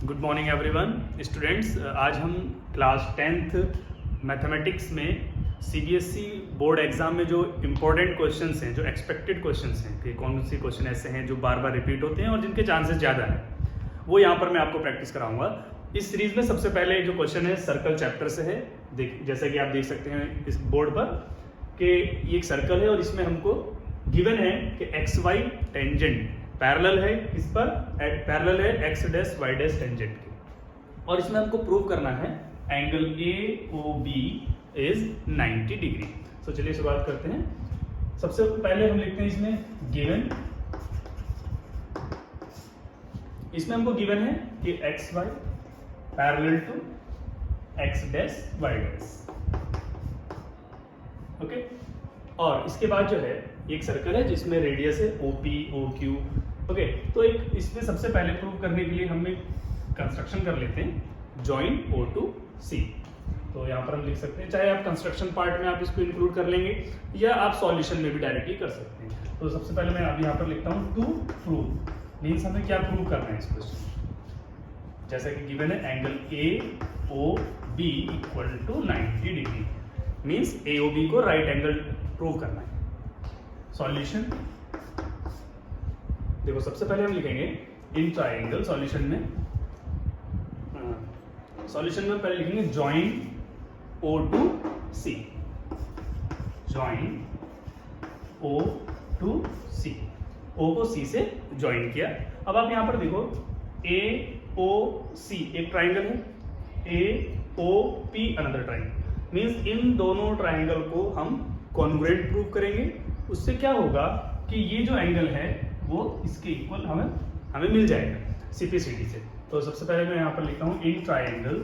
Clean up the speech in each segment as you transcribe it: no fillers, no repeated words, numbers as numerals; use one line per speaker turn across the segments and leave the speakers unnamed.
Good morning everyone students. आज हम class 10th mathematics में सीबीएसई बोर्ड एग्जाम में जो इम्पोर्टेंट क्वेश्चंस हैं, जो एक्सपेक्टेड क्वेश्चंस हैं कि कौन से क्वेश्चन ऐसे हैं जो बार बार रिपीट होते हैं और जिनके चांसेस ज़्यादा हैं, वो यहाँ पर मैं आपको प्रैक्टिस कराऊंगा। इस सीरीज में सबसे पहले जो क्वेश्चन है सर्कल चैप्टर से है। जैसा कि आप देख सकते हैं इस बोर्ड पर कि ये एक सर्कल है और इसमें हमको गिवन है कि एक्स वाई टेंजेंट पैरेलल है, इस पर पैरेलल है X dash Y dash tangent के, और इसमें हमको प्रूव करना है angle A O B is 90 degree. तो चलिए शुरुआत करते हैं। सबसे पहले हम लिखते हैं इसमें गिवन, इसमें हमको गिवन है कि X Y parallel to X dash Y dash, okay. और इसके बाद जो है एक सर्कल है जिसमें रेडियस है O P O Q, okay. तो एक इसमें सबसे पहले प्रूव करने के लिए हम एक कंस्ट्रक्शन कर लेते हैं, जॉइन ओ टू सी। तो यहाँ पर हम लिख सकते हैं, चाहे आप कंस्ट्रक्शन पार्ट में आप इसको इंक्लूड कर लेंगे या आप सॉल्यूशन में भी डायरेक्टली कर सकते हैं। तो सबसे पहले मैं अब यहाँ पर लिखता हूँ टू प्रूव, मीन्स हमें क्या प्रूव करना है इस क्वेश्चन। जैसा कि गिवन है angle A O B equal to 90 degree, means A O B को राइट एंगल प्रूव करना है। सॉल्यूशन देखो, सबसे पहले हम लिखेंगे इन ट्राइंगल। सॉल्यूशन में पहले लिखेंगे जॉइन ओ टू सी, जॉइन ओ टू सी, ओ को सी से ज्वाइन किया। अब आप यहां पर देखो ए ओ सी एक ट्राइंगल है, A O P another triangle, means इन दोनों ट्राइंगल को हम कॉन्ग्रुएंट प्रूव करेंगे। उससे क्या होगा कि ये जो एंगल है वो इसके इक्वल हमें मिल जाएगा सीपीसीटी से। तो सबसे पहले मैं यहाँ पर लिखता हूँ in triangle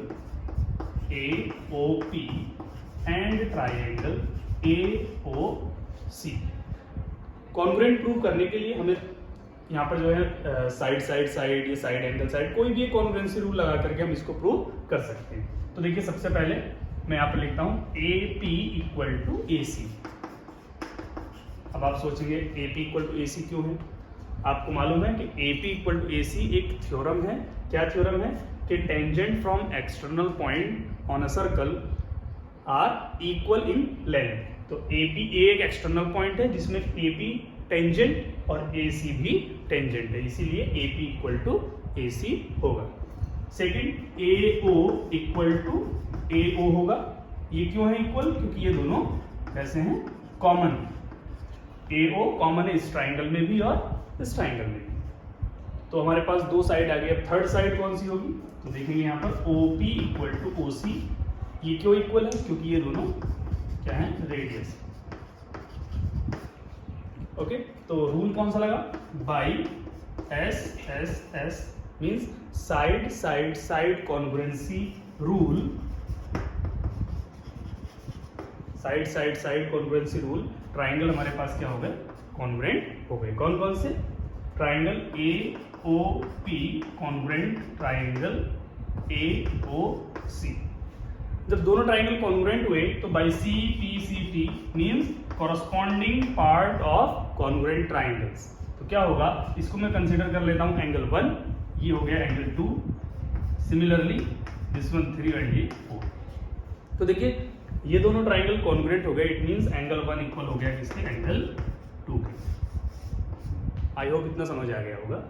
A O P and triangle A O C. Congruent prove करने के लिए हमें यहाँ पर जो है साइड साइड साइड, ये साइड एंगल साइड, कोई भी एक कॉन्ग्रुएंसी रूल लगा करके हम इसको प्रूव कर सकते हैं। तो देखिए सबसे पहले मैं यहाँ पर लिखता हूँ A P equal to A C. अब आप सोचेंगे A P equal to A C क्यों है? आपको मालूम है कि A P equal to A C एक थ्योरम है। क्या थ्योरम है? कि tangent from external point on a circle are equal in length. तो ए पी एक एक्सटर्नल पॉइंट है जिसमें ए पी टेंजेंट और ए सी भी टेंजेंट है, इसीलिए A P equal to A C होगा। Second A O equal to A O होगा। ये क्यों है इक्वल? क्योंकि ये दोनों कैसे हैं? कॉमन। ए ओ कॉमन है इस ट्राइंगल में भी और इस ट्राइंगल में भी। तो हमारे पास दो साइड आ गई। अब थर्ड साइड कौन सी होगी? तो देखेंगे यहाँ पर O P equal to O C. ये क्यों इक्वल है? क्योंकि ये दोनों क्या है? रेडियस। ओके, तो रूल कौन सा लगा? By S S S, means side side side congruency rule. Side side side congruency rule, triangle हमारे पास क्या हो गए? कॉन्ग्रुएंट हो गए। कौन कौन से? Triangle A O P congruent triangle A O C. जब दोनों ट्राइंगल कॉन्ग्रुएंट हुए तो by C P C T means corresponding part of congruent triangles. तो क्या होगा? इसको मैं कंसीडर कर लेता हूं एंगल 1, ये हो गया angle 2, similarly this one 3 and ये 4। तो देखिए ये दोनों ट्राइंगल कॉन्ग्रुएंट हो गए, इट मींस एंगल 1 इक्वल हो गया किसके? एंगल 2 के। आई होप इतना समझ आ गया होगा।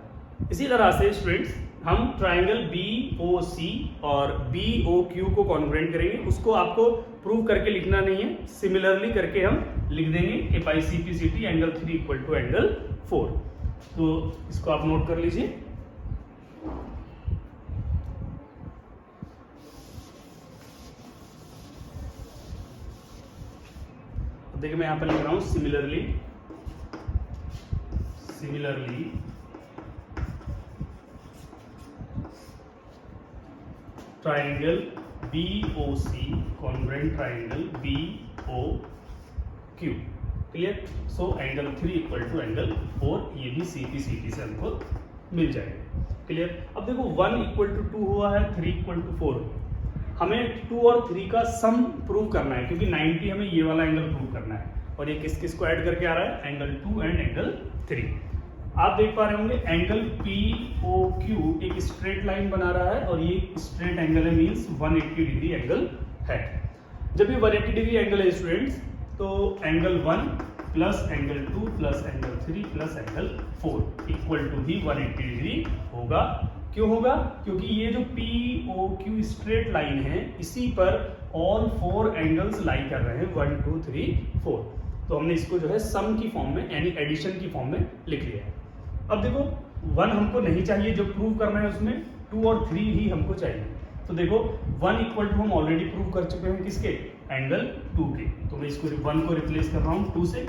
इसी तरह से स्टूडेंट्स हम ट्राइंगल बी ओ सी और बी ओ क्यू को कॉन्ग्रुएंट करेंगे। उसको आपको प्रूव करके लिखना नहीं है, सिमिलरली करके हम लिख देंगे कि by C P C T angle 3 equal to angle 4। तो इसको आप नोट कर लीजिए। देखिए मैं यहां पर लिख रहा हूं similarly triangle B O C congruent triangle B O Q. Clear? So angle 3 equal to angle 4, ये भी सी पी सी टी से हमको मिल जाएगा। क्लियर? अब देखो 1 इक्वल टू 2 हुआ है, 3 इक्वल टू 4। हमें 2 और 3 का सम प्रूव करना है, क्योंकि 90 हमें ये वाला एंगल प्रूव करना है, और ये किस किस को ऐड करके आ रहा है? Angle 2 and angle 3। आप देख पा रहे होंगे एंगल पी ओ क्यू एक स्ट्रेट लाइन बना रहा है और ये स्ट्रेट एंगल है, मींस 180 डिग्री एंगल है। जब ये 180 डिग्री एंगल है स्टूडेंट्स, तो angle 1 plus angle 2 plus angle 3 plus angle 4 equal to ही 180 डिग्री होगा। क्यों होगा? क्योंकि ये जो P O Q straight line है इसी पर ऑल 4 एंगल्स लाई कर रहे हैं, 1 2 3 4। तो हमने इसको जो है सम की फॉर्म में यानी एडिशन की फॉर्म में लिख लिया है। अब देखो 1 हमको नहीं चाहिए, जो प्रूव करना है उसमें 2 और 3 ही हमको चाहिए। तो देखो 1 इक्वल टू हम ऑलरेडी प्रूव कर चुके हैं किसके? एंगल 2 के। तो मैं इसको 1 को रिप्लेस कर रहा हूँ 2 से।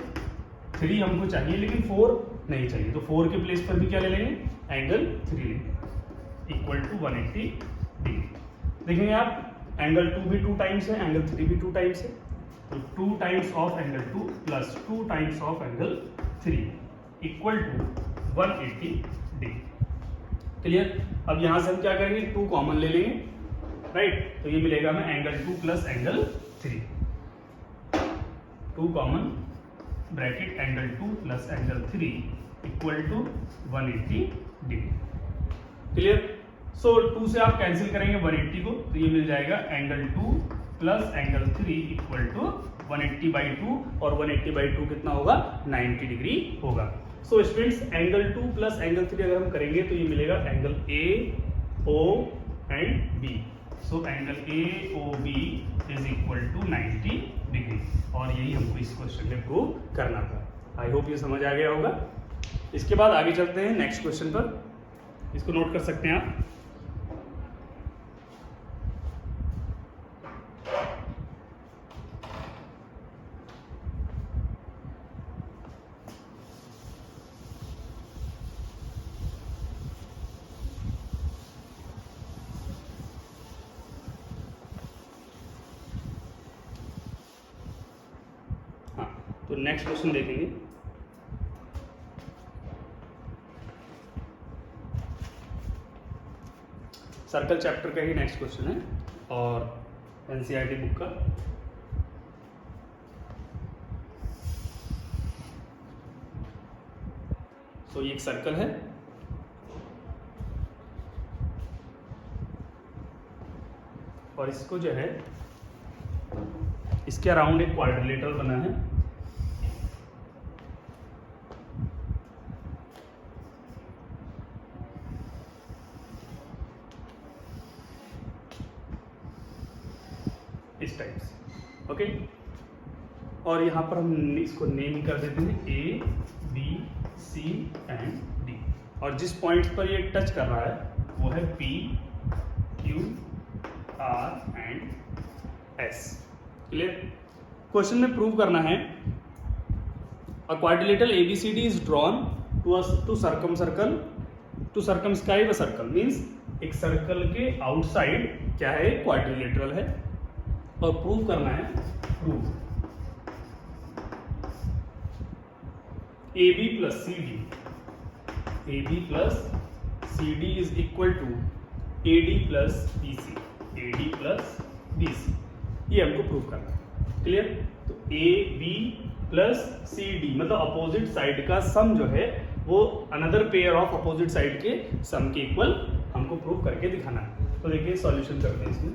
3 हमको चाहिए लेकिन 4 नहीं चाहिए, तो 4 के प्लेस पर भी क्या ले लेंगे? एंगल 3 लेंगे इक्वल टू 180 डिग्री। देखेंगे आप एंगल 2 भी 2 टाइम्स है, एंगल 3 भी 2 टाइम्स है, तो 2 times of angle 2 plus 2 times of angle 3 equal to 180 degree. Clear? अब यहां से हम क्या करेंगे? 2 कॉमन ले लेंगे, राइट? तो ये मिलेगा हमें angle 2 plus angle 3, 2 common bracket angle 2 plus angle 3 equal to 180 degree. Clear? So 2 से आप कैंसिल करेंगे 180 को, तो ये मिल जाएगा angle 2 plus angle 3 equal to 180/2 और 180/2 कितना होगा? 90 डिग्री होगा। So students angle 2 plus angle 3 अगर हम करेंगे तो ये मिलेगा angle A O and B. So angle A O B is equal to 90 degree और यही हमको इस क्वेश्चन में प्रूव करना था। आई होप ये समझ आ गया होगा। इसके बाद आगे चलते हैं नेक्स्ट क्वेश्चन पर, इसको नोट कर सकते हैं आप। तो नेक्स्ट क्वेश्चन देखेंगे। सर्कल चैप्टर का ही नेक्स्ट क्वेश्चन है और एनसीईआरटी बुक का। तो ये एक सर्कल है और इसको जो है इसके अराउंड एक क्वाड्रिलेटरल बना है। इस टाइप से, ओके। और यहाँ पर हम इसको नेम कर देते हैं A B C and D, और जिस पॉइंट पर ये टच कर रहा है वो है P Q R and S. Clear? Question में प्रूव करना है a quadrilateral ABCD is drawn to circumscribe a circle, means एक सर्कल के आउटसाइड क्या है? क्वाड्रिलेटरल है। और प्रूव करना है, prove AB plus C D is equal to AD plus BC, ये हमको प्रूव करना है। क्लियर? तो AB प्लस CD मतलब अपोजिट साइड का सम जो है वो another pair of opposite side के सम के इक्वल हमको प्रूव करके दिखाना है। तो देखिए सॉल्यूशन करते हैं इसमें।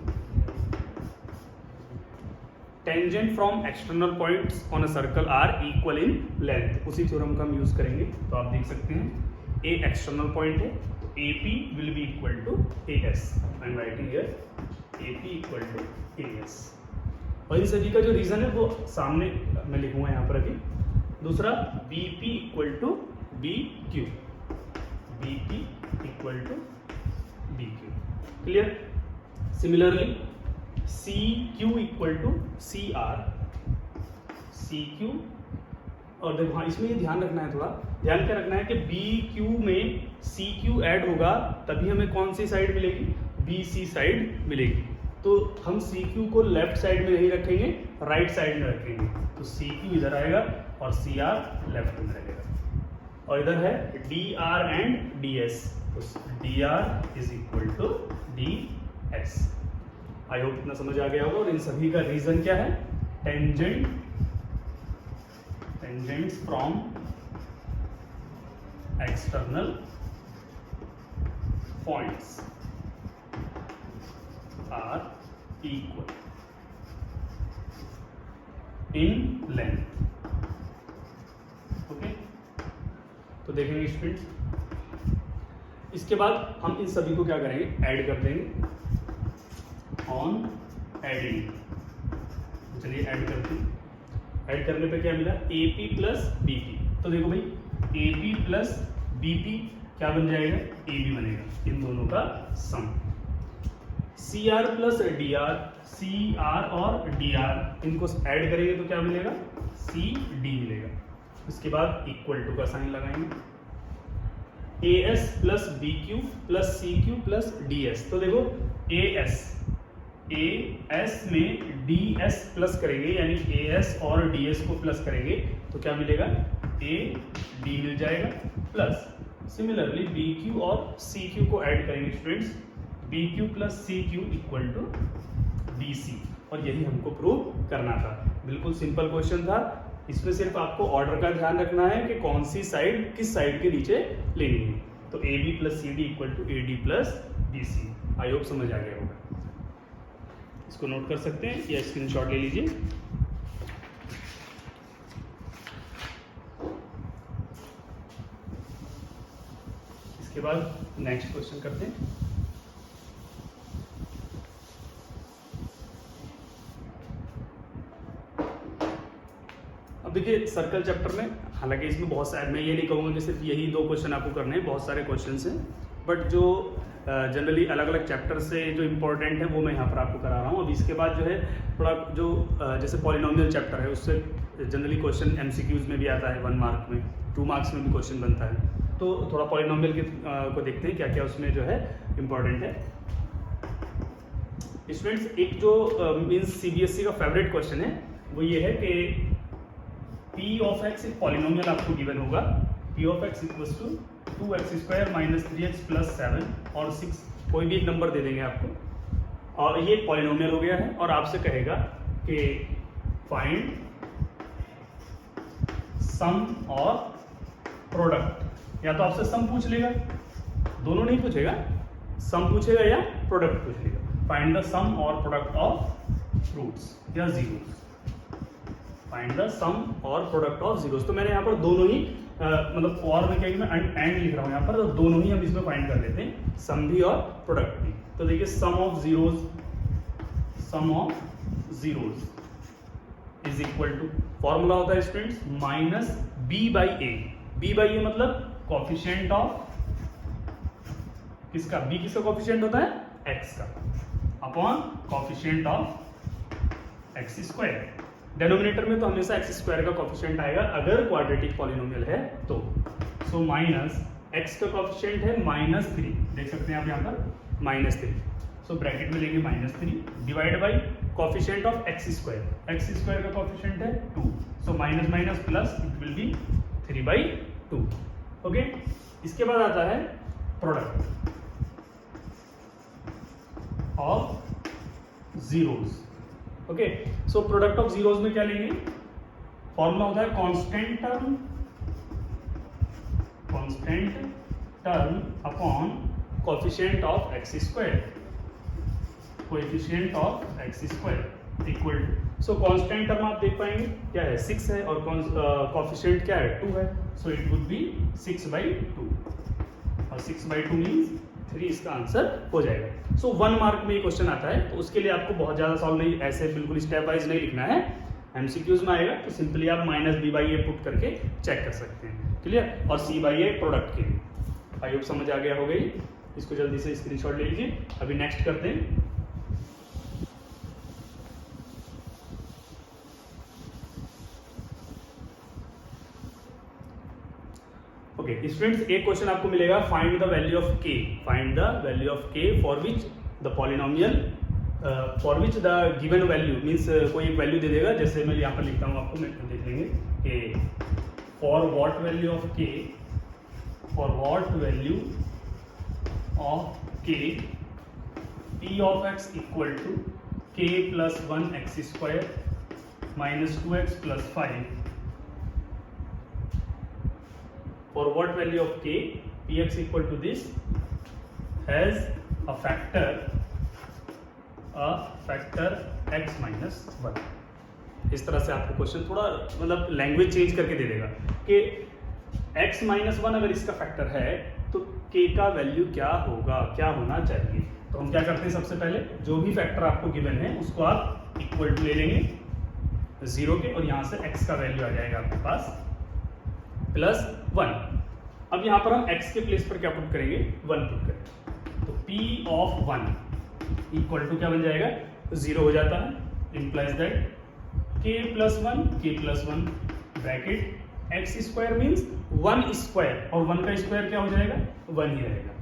Tangent from external points on a circle are equal in length, उसी थ्योरम का हम यूज करेंगे। तो आप देख सकते हैं ए एक्सटर्नल पॉइंट है, तो AP will be equal to AS। I am writing here AP equal to AS। और इन सभी का जो रीजन है वो सामने मैं लिखूंगा यहाँ पर अभी। दूसरा BP equal to BQ, BP equal to BQ। Clear? Similarly CQ equal to CR, CQ। और देखो हाँ, इसमें ये ध्यान रखना है, थोड़ा ध्यान क्या रखना है कि BQ में CQ ऐड होगा तभी हमें कौन सी साइड मिलेगी? BC साइड मिलेगी। तो हम CQ को लेफ्ट साइड में नहीं रखेंगे, राइट साइड में रखेंगे। तो CQ इधर आएगा और CR लेफ्ट में रहेगा। और इधर है DR एंड DS, तो DR is equal to DS। I hope इतना समझ आ गया होगा। और इन सभी का रीजन क्या है? Tangents from external points are equal in length. Okay, तो देखेंगे स्टूडेंट्स, इसके बाद हम इन सभी को क्या करेंगे, ऐड कर देंगे ऑन एडिंग। चलिए ऐड करते हैं। ऐड करने पे क्या मिला, AP प्लस BP। तो देखो भाई AP प्लस BP क्या बन जाएगा, AB बनेगा, इन दोनों का सम। CR प्लस DR, CR और DR इनको ऐड करेंगे तो क्या मिलेगा, CD मिलेगा। इसके बाद इक्वल टू का साइन लगाएंगे। AS plus BQ plus CQ plus DS। तो देखो AS में DS प्लस करेंगे, यानी AS और DS को प्लस करेंगे तो क्या मिलेगा, AD मिल जाएगा। प्लस सिमिलरली BQ और CQ को ऐड करेंगे students, BQ plus CQ equal to BC। और यही हमको प्रूव करना था। बिल्कुल सिंपल क्वेश्चन था। इसमें सिर्फ आपको ऑर्डर का ध्यान रखना है कि कौन सी साइड किस साइड के नीचे लेनी है। तो AB plus CD equal to AD plus BC। I hope समझ आ गया होगा। इसको नोट कर सकते हैं या स्क्रीनशॉट ले लीजिए। इसके बाद नेक्स्ट क्वेश्चन करते हैं। अब देखिए सर्कल चैप्टर में, हालांकि इसमें बहुत सारे, मैं ये नहीं कहूँगा कि सिर्फ यही 2 क्वेश्चन आपको करने हैं, बहुत सारे क्वेश्चंस हैं, बट जो जनरली अलग अलग चैप्टर से जो इम्पोर्टेंट है वो मैं यहाँ पर आपको करा रहा हूँ। अब इसके बाद जो है थोड़ा जो जैसे पॉलिनोमियल चैप्टर है उससे जनरली क्वेश्चन MCQs में भी आता है, 1 मार्क में, 2 मार्क्स में भी क्वेश्चन बनता है। तो थोड़ा पॉलिनोमियल को देखते हैं क्या क्या उसमें जो है इम्पोर्टेंट है। स्टूडेंट्स, एक जो मीन्स CBSE का फेवरेट क्वेश्चन है वो ये है कि P ऑफ x एक पॉलिनोमियल आपको गिवन होगा, P of x equals to 2x² minus 3x plus 7 और 6, कोई भी एक नंबर दे देंगे आपको, और ये एक पॉलिनोमियल हो गया है और आपसे कहेगा कि फाइंड सम और प्रोडक्ट। या तो आपसे सम पूछ लेगा, दोनों नहीं पूछेगा, सम पूछेगा या प्रोडक्ट पूछ लेगा। फाइंड द सम और प्रोडक्ट ऑफ फ्रूट्स या जीरोस। फाइंड द सम और प्रोडक्ट ऑफ जीरोस। तो मैंने यहाँ पर दोनों ही मतलब और में क्या मैं एंड लिख रहा हूँ यहाँ पर, तो दोनों ही हम इसमें फाइंड कर लेते हैं, सम भी और प्रोडक्ट भी। तो देखिए sum of zeros is equal to, formula होता है students minus B by A। B by A मतलब कोफिशिएंट ऑफ किसका, B किसका कोफिशिएंट होता है, X का, upon coefficient of x²। Denominator में तो हमेशा x² का कोफिशिएंट आएगा अगर क्वाड्रेटिक पॉलिनोमियल है तो। सो माइनस x का कोफिशिएंट है -3, देख सकते हैं आप यहाँ पर -3। सो ब्रैकेट में लेंगे -3 divide by coefficient of x²। x² का कोफिशिएंट है 2, so minus minus plus it will be 3/2। Okay, इसके बाद आता है product of zeros. Okay, so product of zeros में क्या लेंगे, फॉर्मूला होता है constant term upon coefficient of x², coefficient of x² equal to, so constant term आप देख पाएंगे क्या है, 6 है, और कोएफिशिएंट क्या है, 2 है, सो इट वुड बी 6/2, और 6/2 मींस 3 इसका आंसर हो जाएगा। सो 1 मार्क में ये क्वेश्चन आता है, तो उसके लिए आपको बहुत ज्यादा सॉल्व नहीं, ऐसे बिल्कुल स्टेप वाइज नहीं लिखना है। MCQs में आएगा तो सिंपली आप -B/A पुट करके चेक कर सकते हैं, क्लियर। और C/A प्रोडक्ट के लिए आई होप समझ आ गया होगा। इसको जल्दी से स्क्रीनशॉट ले लीजिए। अभी नेक्स्ट करते हैं। ओके स्टूडेंट्स, एक क्वेश्चन आपको मिलेगा, find the value of k, find the value of k for which the polynomial for which the given value means कोई एक वैल्यू दे देगा, जैसे मैं यहाँ पर लिखता हूँ आपको, मैं देख लेंगे कि for what value of k, for what value of k p of x equal to k plus 1x² minus 2x plus 5 for what value of k px equal to this has a factor x minus 1। इस तरह से आपको question थोड़ा मतलब language change करके दे देगा कि x minus 1 अगर इसका फैक्टर है तो k का वैल्यू क्या होगा, क्या होना चाहिए। तो हम क्या करते हैं, सबसे पहले जो भी फैक्टर आपको गिवन है उसको आप इक्वल टू ले लेंगे 0 के, और यहाँ से x का वैल्यू आ जाएगा आपके पास प्लस 1। अब यहाँ पर हम x के प्लेस पर क्या पुट करेंगे, 1 पुट करेंगे। तो p ऑफ 1 इक्वल टू क्या बन जाएगा, 0 हो जाता है, implies that k plus 1 bracket x square means 1 square, और 1 का स्क्वायर क्या हो जाएगा, 1 ही रहेगा,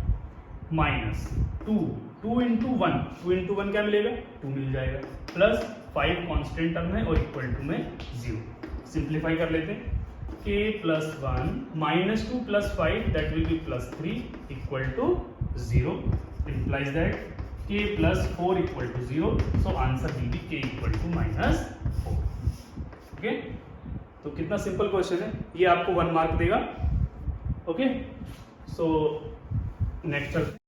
माइनस 2 इंटू 1 क्या मिलेगा, 2 मिल जाएगा, प्लस 5 कांस्टेंट टर्म है और इक्वल टू में 0। सिंप्लीफाई कर लेते हैं, k plus 1 minus 2 plus 5 that will be plus 3 equal to 0, implies that k plus 4 equal to 0, so answer will be k equal to minus 4। Okay, तो कितना simple question है ये, आपको 1 मार्क देगा। Okay, so next